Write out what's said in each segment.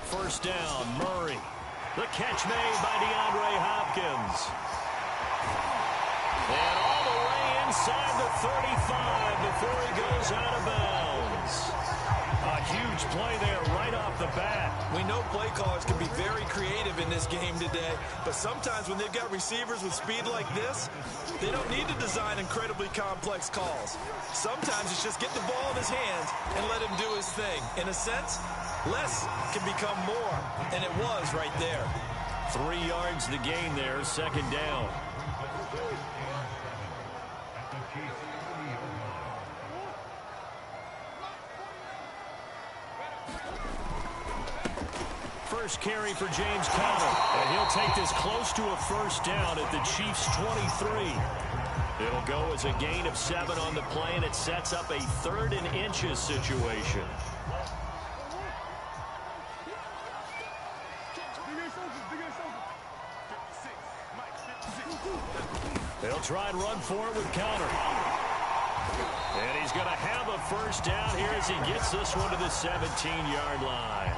First down, Murray. The catch made by DeAndre Hopkins. And all the way inside the 35 before he goes out of bounds. A huge play there right off the bat. We know play callers can be very creative in this game today, but sometimes when they've got receivers with speed like this, they don't need to design incredibly complex calls. Sometimes it's just get the ball in his hands and let him do his thing. In a sense, less can become more, and it was right there. 3 yards to gain there, second down. First carry for James Conner, and he'll take this close to a first down at the Chiefs' 23. It'll go as a gain of 7 on the play, and it sets up a 3rd and inches situation. They'll try and run for it with Conner. And he's going to have a first down here as he gets this one to the 17-yard line.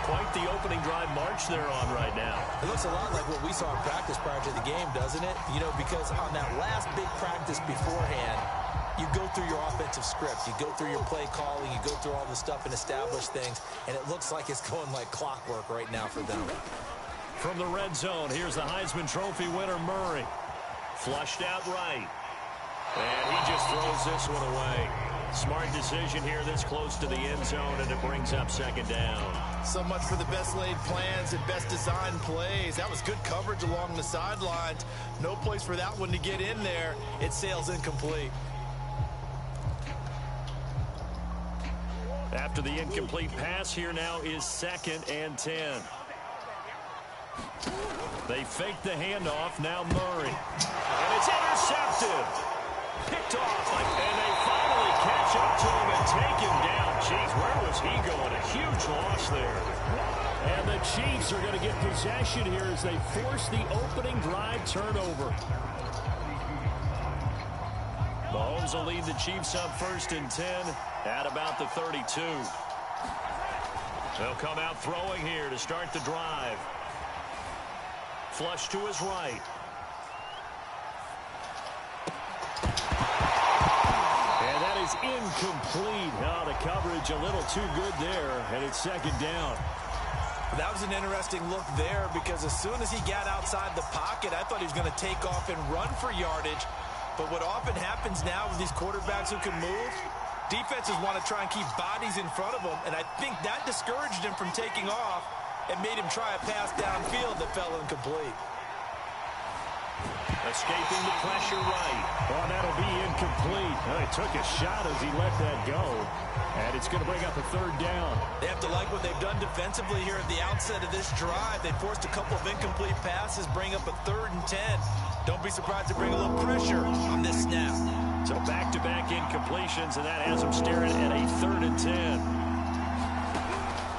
Quite the opening drive march they're on right now. It looks a lot like what we saw in practice prior to the game, doesn't it? You know, because on that last big practice beforehand, you go through your offensive script. You go through your play calling. You go through all the stuff and establish things. And it looks like it's going like clockwork right now for them. From the red zone, here's the Heisman Trophy winner, Murray. Flushed out right. And he just throws this one away. Smart decision here this close to the end zone, and it brings up second down. So much for the best laid plans and best designed plays. That was good coverage along the sidelines. No place for that one to get in there. It sails incomplete. After the incomplete pass, here now is 2nd and 10. They fake the handoff, now Murray. And it's intercepted. Picked off, and they finally catch up to him and take him down. Jeez, where was he going? A huge loss there. And the Chiefs are going to get possession here as they force the opening drive turnover. Mahomes will lead the Chiefs up 1st and 10 at about the 32. They'll come out throwing here to start the drive. Flush to his right. And that is incomplete. Oh, the coverage a little too good there, and it's second down. That was an interesting look there because as soon as he got outside the pocket, I thought he was going to take off and run for yardage. But what often happens now with these quarterbacks who can move, defenses want to try and keep bodies in front of them, and I think that discouraged him from taking off and made him try a pass downfield that fell incomplete. Escaping the pressure right. Oh, that'll be incomplete. Oh, he took a shot as he let that go. And it's going to bring up a 3rd down. They have to like what they've done defensively here at the outset of this drive. They forced a couple of incomplete passes, bring up a 3rd and 10. Don't be surprised to bring a little pressure on this snap. So back-to-back incompletions, and that has them staring at a 3rd and 10.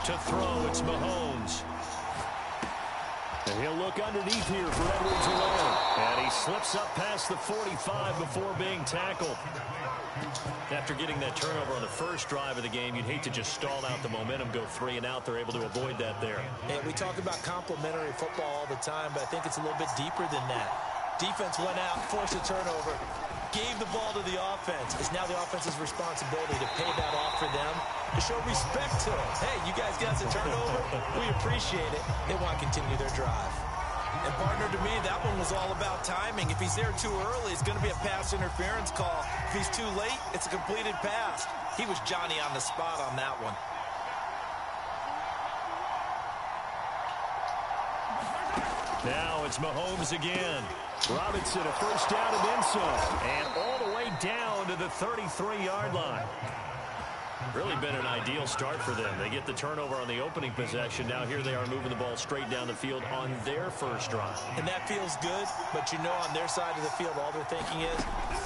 To throw, it's Mahomes. And he'll look underneath here for Edwards-Helaire. And he slips up past the 45 before being tackled. After getting that turnover on the first drive of the game, you'd hate to just stall out the momentum, go 3 and out. They're able to avoid that there. And we talk about complementary football all the time, but I think it's a little bit deeper than that. Defense went out, forced a turnover, gave the ball to the offense. It's now the offense's responsibility to pay that off for them, to show respect to them. Hey, you guys got the turnover. We appreciate it. They want to continue their drive. And, partner, to me, that one was all about timing. If he's there too early, it's going to be a pass interference call. If he's too late, it's a completed pass. He was Johnny on the spot on that one. Now it's Mahomes again. Robinson, a first down and then some. And all the way down to the 33-yard line. Really been an ideal start for them. They get the turnover on the opening possession. Now here they are moving the ball straight down the field on their first drive. And that feels good, but you know on their side of the field all they're thinking is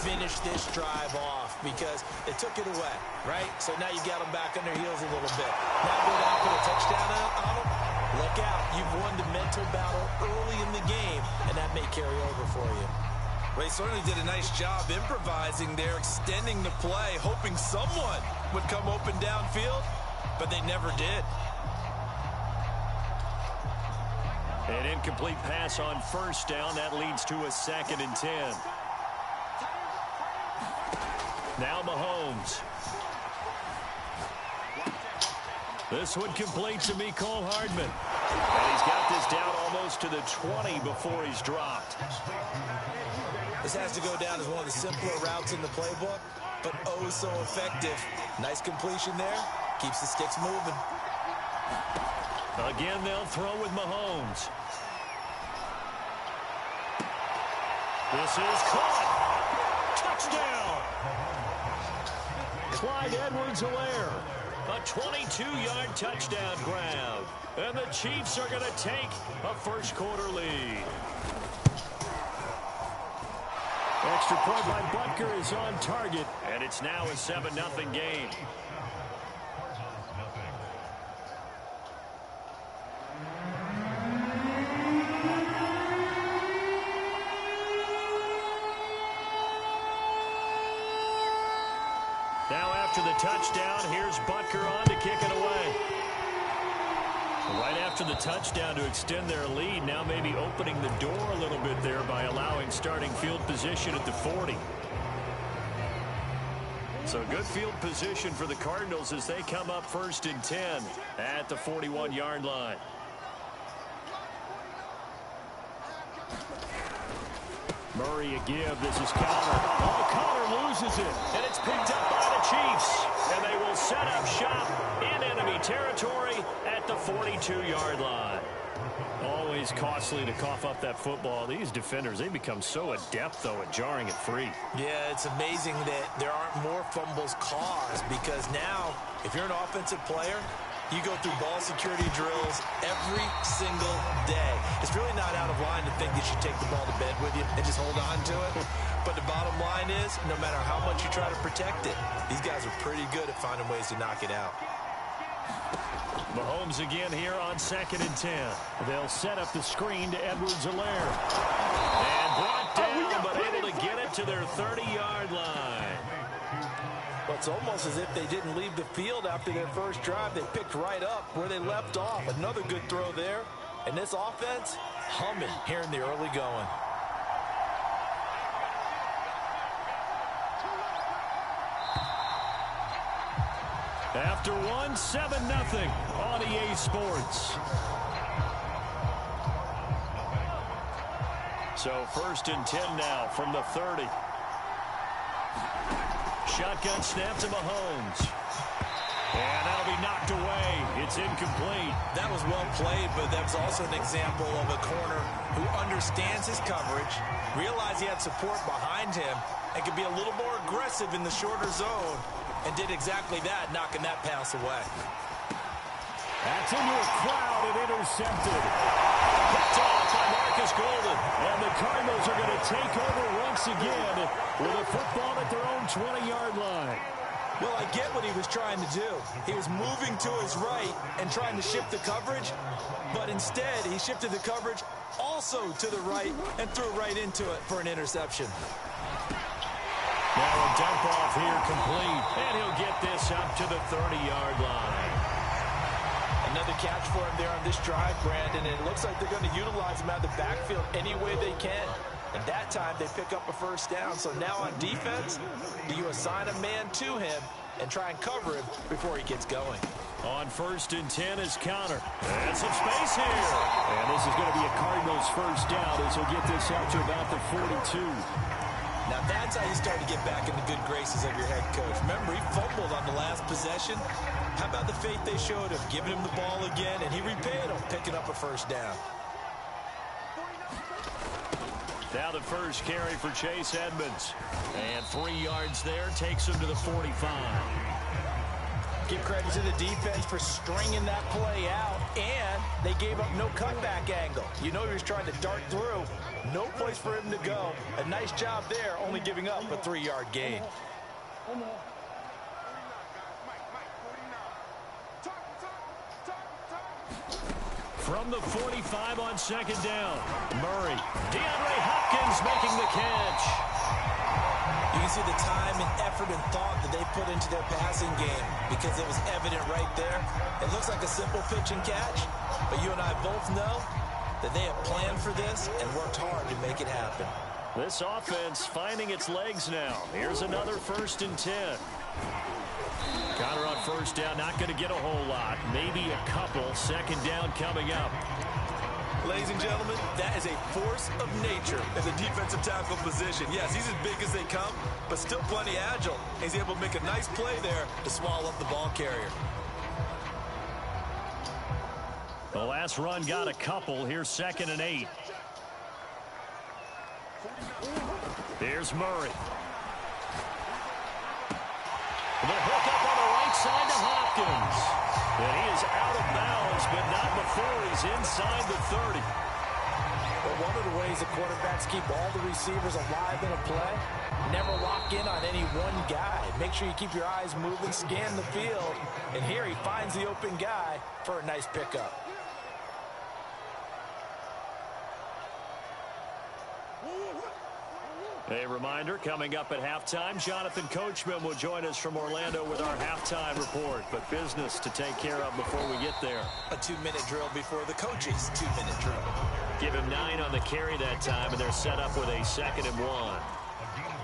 finish this drive off because they took it away, right? So now you got them back on their heels a little bit. Now go down for a touchdown on them. Look out. You've won the mental battle early in the game, and that may carry over for you. Well, he certainly did a nice job improvising there, extending the play, hoping someone would come open downfield, but they never did. An incomplete pass on first down. That leads to a 2nd and 10. Now Mahomes. This one complete to Mecole Hardman. And he's got this down almost to the 20 before he's dropped. This has to go down as one of the simpler routes in the playbook, but oh so effective. Nice completion there. Keeps the sticks moving. Again, they'll throw with Mahomes. This is caught. Touchdown. Clyde Edwards-Helaire. A 22-yard touchdown grab. And the Chiefs are going to take a first-quarter lead. Extra point by Butker is on target, and it's now a 7-0 game. Now after the touchdown, here's Butker on to kick it away. Right after the touchdown to extend their lead, now maybe opening the door a little bit there by allowing starting field position at the 40. So good field position for the Cardinals as they come up 1st and 10 at the 41-yard line. Murray a give. This is Connor. Oh, Connor loses it. And it's picked up by the Chiefs. And they will set up shop in enemy territory at the 42-yard line. Always costly to cough up that football. These defenders, they become so adept, though, at jarring it free. Yeah, it's amazing that there aren't more fumbles caused because now, if you're an offensive player, you go through ball security drills every single day. It's really not out of line to think you should take the ball to bed with you and just hold on to it. But the bottom line is, no matter how much you try to protect it, these guys are pretty good at finding ways to knock it out. Mahomes again here on 2nd and 10. They'll set up the screen to Edwards-Helaire. And brought down, but able to get it to their 30-yard line. Well, it's almost as if they didn't leave the field after their first drive. They picked right up where they left off. Another good throw there. And this offense, humming here in the early going. After one, 7-0 on EA Sports. So 1st and 10 now from the 30. Shotgun snap to Mahomes. And that'll be knocked away. It's incomplete. That was well played, but that's also an example of a corner who understands his coverage, realized he had support behind him, and could be a little more aggressive in the shorter zone, and did exactly that, knocking that pass away. That's into a crowd and intercepted. Picked off by Marcus Golden. And the Cardinals are going to take over once again with a football at their own 20-yard line. Well, I get what he was trying to do. He was moving to his right and trying to shift the coverage, but instead he shifted the coverage also to the right and threw right into it for an interception. Now a dump off here complete, and he'll get this up to the 30-yard line. Another catch for him there on this drive, Brandon, and it looks like they're going to utilize him out of the backfield any way they can. And that time they pick up a first down. So now on defense, do you assign a man to him and try and cover him before he gets going? On 1st and 10 is Connor. And some space here. And this is going to be a Cardinals first down as he'll get this up to about the 42. Now that's how you start to get back in the good graces of your head coach. Remember, he fumbled on the last possession. How about the faith they showed him, giving him the ball again, and he repaid him, picking up a first down. Now the first carry for Chase Edmonds. And 3 yards there takes him to the 45. Give credit to the defense for stringing that play out, and they gave up no cutback angle. You know he was trying to dart through. No place for him to go. A nice job there, only giving up a 3-yard gain. From the 45 on 2nd down, Murray. DeAndre Hopkins making the catch. You can see the time and effort and thought that they put into their passing game because it was evident right there. It looks like a simple pitch and catch, but you and I both know that they have planned for this and worked hard to make it happen. This offense finding its legs now. Here's another 1st and 10. Connor on 1st down, not going to get a whole lot. Maybe a couple. 2nd down coming up. Ladies and gentlemen, that is a force of nature in the defensive tackle position. Yes, he's as big as they come, but still plenty agile. He's able to make a nice play there to swallow up the ball carrier. The last run got a couple. Here's 2nd and 8. Here's Murray. The hook up on the right side to Hopkins. And he is out of bounds, but not before he's inside the 30. Well, one of the ways the quarterbacks keep all the receivers alive in a play, never lock in on any one guy. Make sure you keep your eyes moving, scan the field. And here he finds the open guy for a nice pickup. A reminder, coming up at halftime, Jonathan Coachman will join us from Orlando with our halftime report. But business to take care of before we get there. A 2-minute drill before the coach's 2-minute drill. Give him 9 on the carry that time, and they're set up with a 2nd and 1.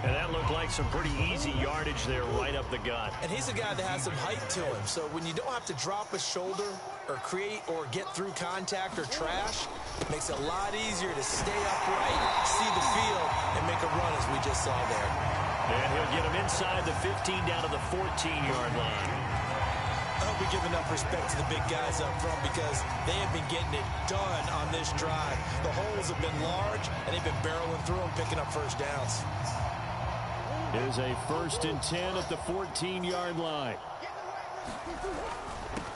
And that looked like some pretty easy yardage there right up the gut. And he's a guy that has some height to him. So when you don't have to drop a shoulder or create or get through contact or trash, it makes it a lot easier to stay upright, see the field, and make a run as we just saw there. And he'll get him inside the 15 down to the 14-yard line. I hope we give enough respect to the big guys up front because they have been getting it done on this drive. The holes have been large, and they've been barreling through them, picking up 1st downs. It is a 1st and 10 at the 14-yard line.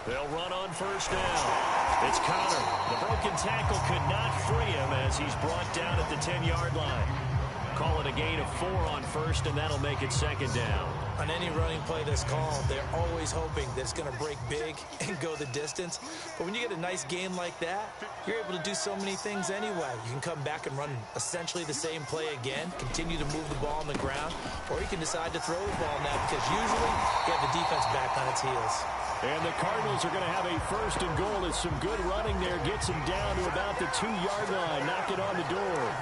They'll run on 1st down. It's Connor. The broken tackle could not free him as he's brought down at the 10-yard line. Call it a gain of 4 on 1st, and that'll make it 2nd down. On any running play that's called, they're always hoping that it's going to break big and go the distance. But when you get a nice game like that, you're able to do so many things anyway. You can come back and run essentially the same play again, continue to move the ball on the ground, or you can decide to throw the ball now because usually you have the defense back on its heels. And the Cardinals are going to have a 1st and goal. It's some good running there. Gets him down to about the 2-yard line. Knock it on the door.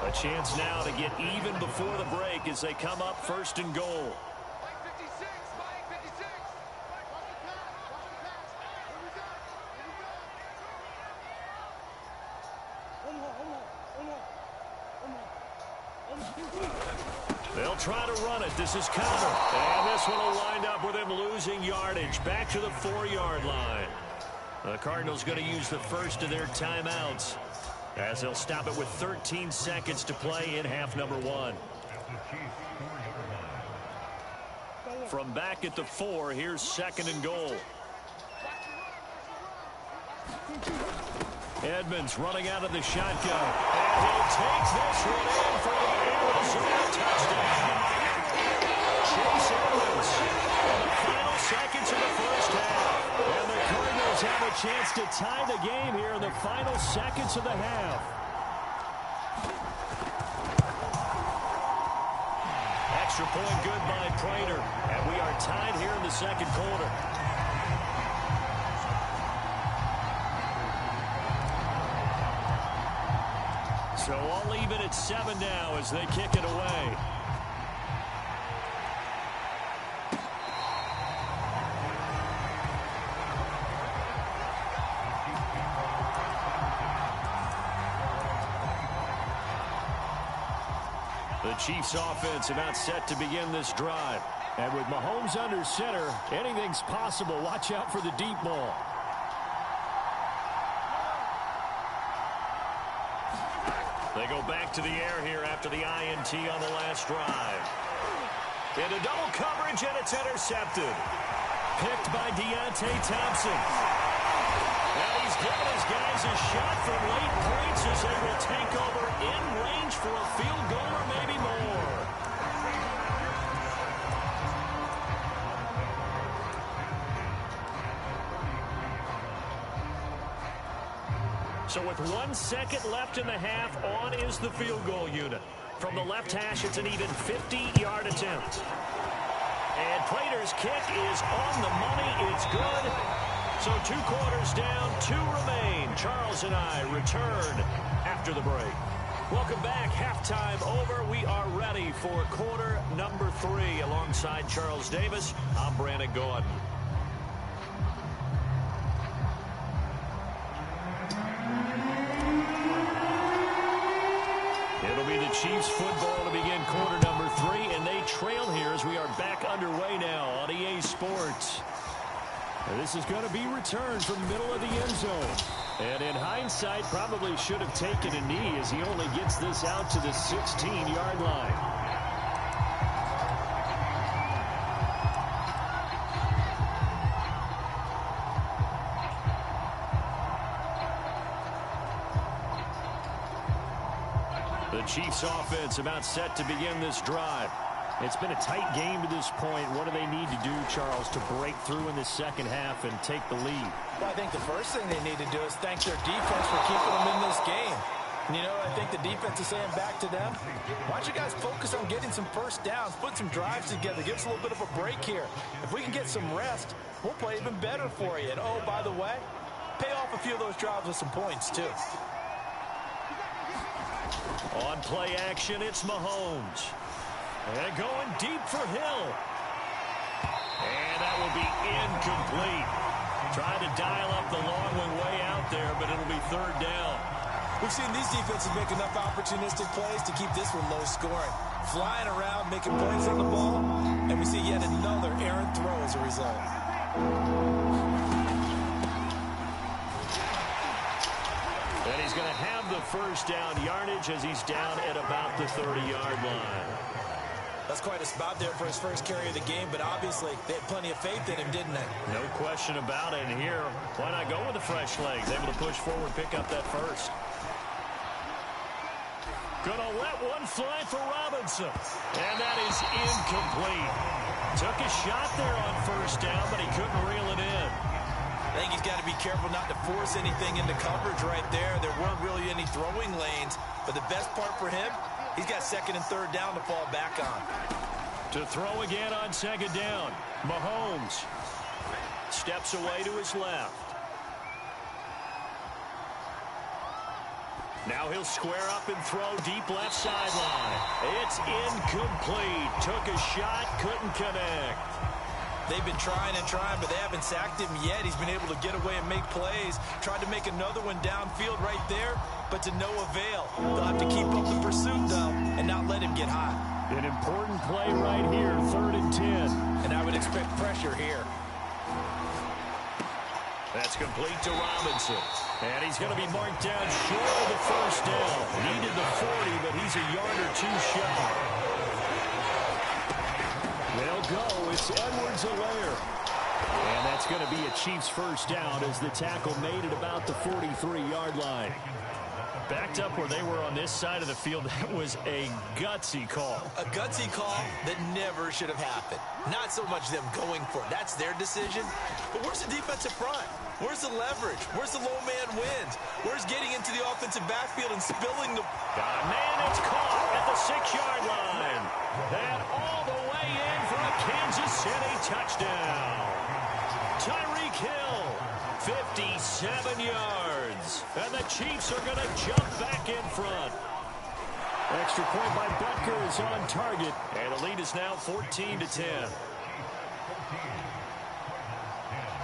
A chance now to get even before the break as they come up 1st and goal. They'll try to run it. This is Connor. And this one will wind up with him losing yardage. Back to the 4-yard line. The Cardinals going to use the first of their timeouts as they'll stop it with 13 seconds to play in half number 1. From back at the 4, here's 2nd and goal. Edmonds running out of the shotgun. And he'll take this one in for the Arizona touchdown. Chase Edmonds in the final seconds of the 1st half. And the Cardinals have a chance to tie the game here in the final seconds of the half. Extra point good by Prater. And we are tied here in the 2nd quarter. So all even at 7 now as they kick it away. The Chiefs offense about set to begin this drive. And with Mahomes under center, anything's possible. Watch out for the deep ball. They go back to the air here after the INT on the last drive. Into double coverage, and it's intercepted. Picked by Deontay Thompson. Now he's giving his guys a shot from late points as they will take over in range for a field goal or maybe more. So with 1 second left in the half, on is the field goal unit. From the left hash, it's an even 50-yard attempt. And Prater's kick is on the money. It's good. So 2 quarters down, 2 remain. Charles and I return after the break. Welcome back. Halftime over. We are ready for quarter number 3. Alongside Charles Davis, I'm Brandon Gordon. It'll be the Chiefs football to begin quarter number 3, and they trail here as we are back underway now on EA Sports. And this is going to be returned from the middle of the end zone. And in hindsight, probably should have taken a knee as he only gets this out to the 16-yard line. The Chiefs offense about set to begin this drive. It's been a tight game to this point. What do they need to do, Charles, to break through in the second half and take the lead? Well, I think the first thing they need to do is thank their defense for keeping them in this game. And, you know, I think the defense is saying back to them, why don't you guys focus on getting some first downs, put some drives together, give us a little bit of a break here. If we can get some rest, we'll play even better for you. And, oh, by the way, pay off a few of those drives with some points, too. On play action, it's Mahomes. And going deep for Hill. And that will be incomplete. Trying to dial up the long one way out there, but it'll be third down. We've seen these defenses make enough opportunistic plays to keep this one low scoring. Flying around, making points on the ball, and we see yet another errant throw as a result. And he's going to have the first down yardage as he's down at about the 30-yard line. That's quite a spot there for his first carry of the game, but obviously they had plenty of faith in him, didn't they? No question about it. And here, why not go with the fresh legs? Able to push forward, pick up that first. Gonna let one fly for Robinson. And that is incomplete. Took a shot there on first down, but he couldn't reel it in. I think he's got to be careful not to force anything into coverage right there. There weren't really any throwing lanes, but the best part for him, he's got second and third down to fall back on. To throw again on second down. Mahomes steps away to his left. Now he'll square up and throw deep left sideline. It's incomplete. Took a shot, couldn't connect. They've been trying and trying, but they haven't sacked him yet. He's been able to get away and make plays. Tried to make another one downfield right there, but to no avail. They'll have to keep up the pursuit, though, and not let him get hot. An important play right here, 3rd and 10. And I would expect pressure here. That's complete to Robinson. And he's going to be marked down short of the first down. Needed the 40, but he's a yard or two shy. They'll go. It's Edwards-Helaire. And that's going to be a Chiefs first down as the tackle made at about the 43-yard line. Backed up where they were on this side of the field, that was a gutsy call. A gutsy call that never should have happened. Not so much them going for it. That's their decision. But where's the defensive front? Where's the leverage? Where's the low man wins? Where's getting into the offensive backfield and spilling the... Got a man that's caught at the 6-yard line. And all the way in for a Kansas City touchdown. Tyreek Hill, 57 yards. And the Chiefs are going to jump back in front. Extra point by Butker is on target. And the lead is now 14-10.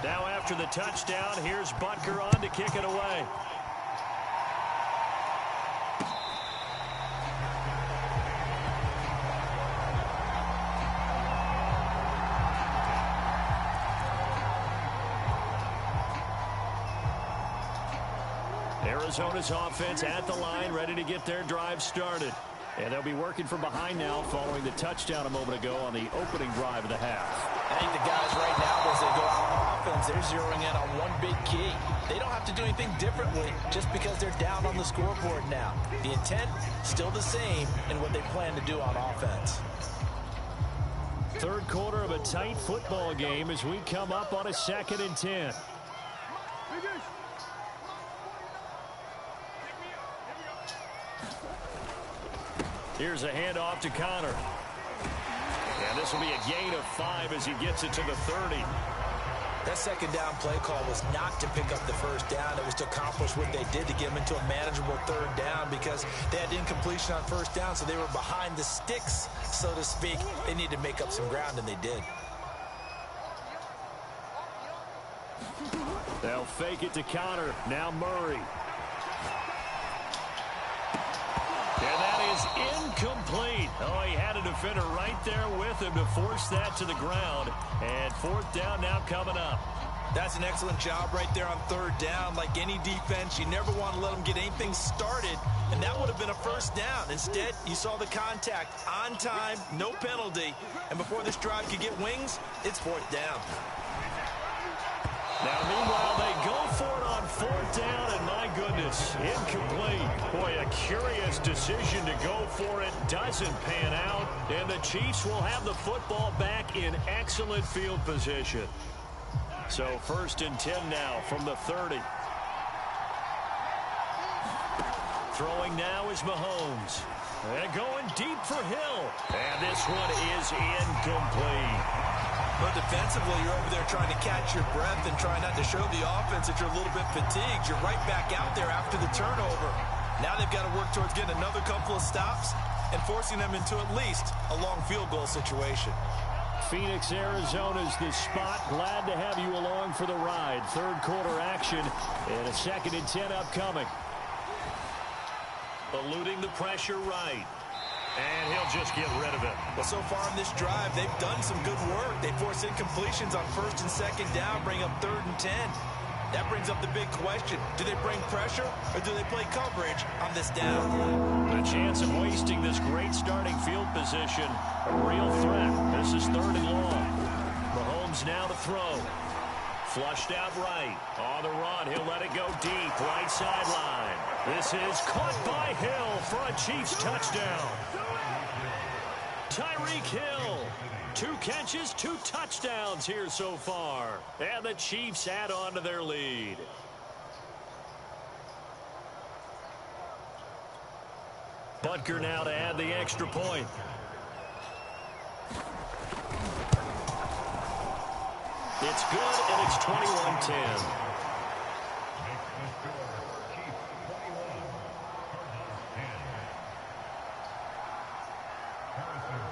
Now after the touchdown, here's Butker on to kick it away. Arizona's offense at the line, ready to get their drive started. And they'll be working from behind now following the touchdown a moment ago on the opening drive of the half. I think the guys right now, as they go out on offense, they're zeroing in on one big key. They don't have to do anything differently just because they're down on the scoreboard now. The intent, still the same in what they plan to do on offense. Third quarter of a tight football game as we come up on a 2nd and 10. Here's a handoff to Connor. And this will be a gain of 5 as he gets it to the 30. That second down play call was not to pick up the first down. It was to accomplish what they did to get them into a manageable third down because they had incompletion on first down, so they were behind the sticks, so to speak. They needed to make up some ground, and they did. They'll fake it to counter. Now Murray. And that is incomplete. Oh, he had a defender right there with him to force that to the ground. And fourth down now coming up. That's an excellent job right there on third down. Like any defense, you never want to let them get anything started, and that would have been a first down. Instead, you saw the contact on time, no penalty, and before this drive could get wings, it's fourth down. Now, meanwhile, they go for it on fourth down, and my goodness, incomplete. Boy, a curious decision to go for it. Doesn't pan out, and the Chiefs will have the football back in excellent field position. So 1st and 10 now from the 30. Throwing now is Mahomes. And going deep for Hill. And this one is incomplete. But defensively, you're over there trying to catch your breath and trying not to show the offense that you're a little bit fatigued. You're right back out there after the turnover. Now they've got to work towards getting another couple of stops and forcing them into at least a long field goal situation. Phoenix, Arizona's the spot. Glad to have you along for the ride. Third quarter action and a 2nd and 10 upcoming. Eluding the pressure right. And he'll just get rid of it. Well, so far in this drive, they've done some good work. They force incompletions on 1st and 2nd down, bring up 3rd and 10. That brings up the big question. Do they bring pressure or do they play coverage on this down? The chance of wasting this great starting field position, a real threat. This is 3rd and long. Mahomes now to throw. Flushed out right. On the run, he'll let it go deep. Right sideline. This is caught by Hill for a Chiefs touchdown. Tyreek Hill. 2 catches, 2 touchdowns here so far. And the Chiefs add on to their lead. Butker now to add the extra point. It's good, and it's 21-10.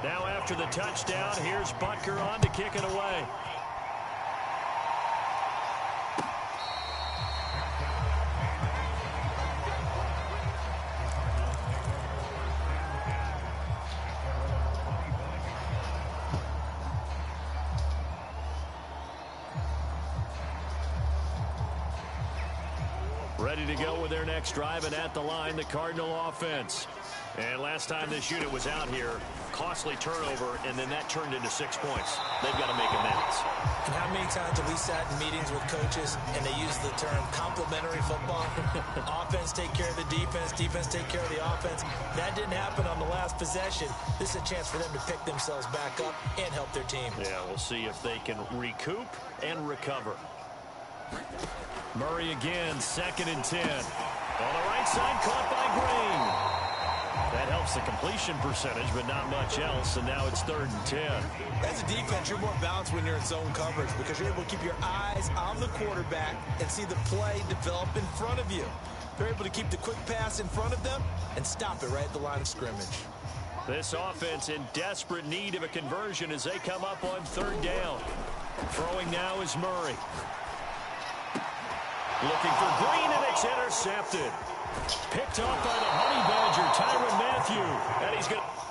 Now after the touchdown, here's Butker on to kick it away. Ready to go with their next drive, and at the line, the Cardinal offense. And last time this unit was out here, costly turnover, and then that turned into 6 points. They've got to make amends. And how many times have we sat in meetings with coaches and they use the term complementary football? Offense take care of the defense, defense take care of the offense. That didn't happen on the last possession. This is a chance for them to pick themselves back up and help their team. Yeah, we'll see if they can recoup and recover. Murray again, 2nd and 10. On the right side, caught by Green. That helps the completion percentage, but not much else, and now it's 3rd and 10. As a defense, you're more balanced when you're in zone coverage because you're able to keep your eyes on the quarterback and see the play develop in front of you. They're able to keep the quick pass in front of them and stop it right at the line of scrimmage. This offense in desperate need of a conversion as they come up on 3rd down. Throwing now is Murray. Looking for Green, and it's intercepted. Picked off by the Honey Badger, Tyrann Mathieu. And he's going to...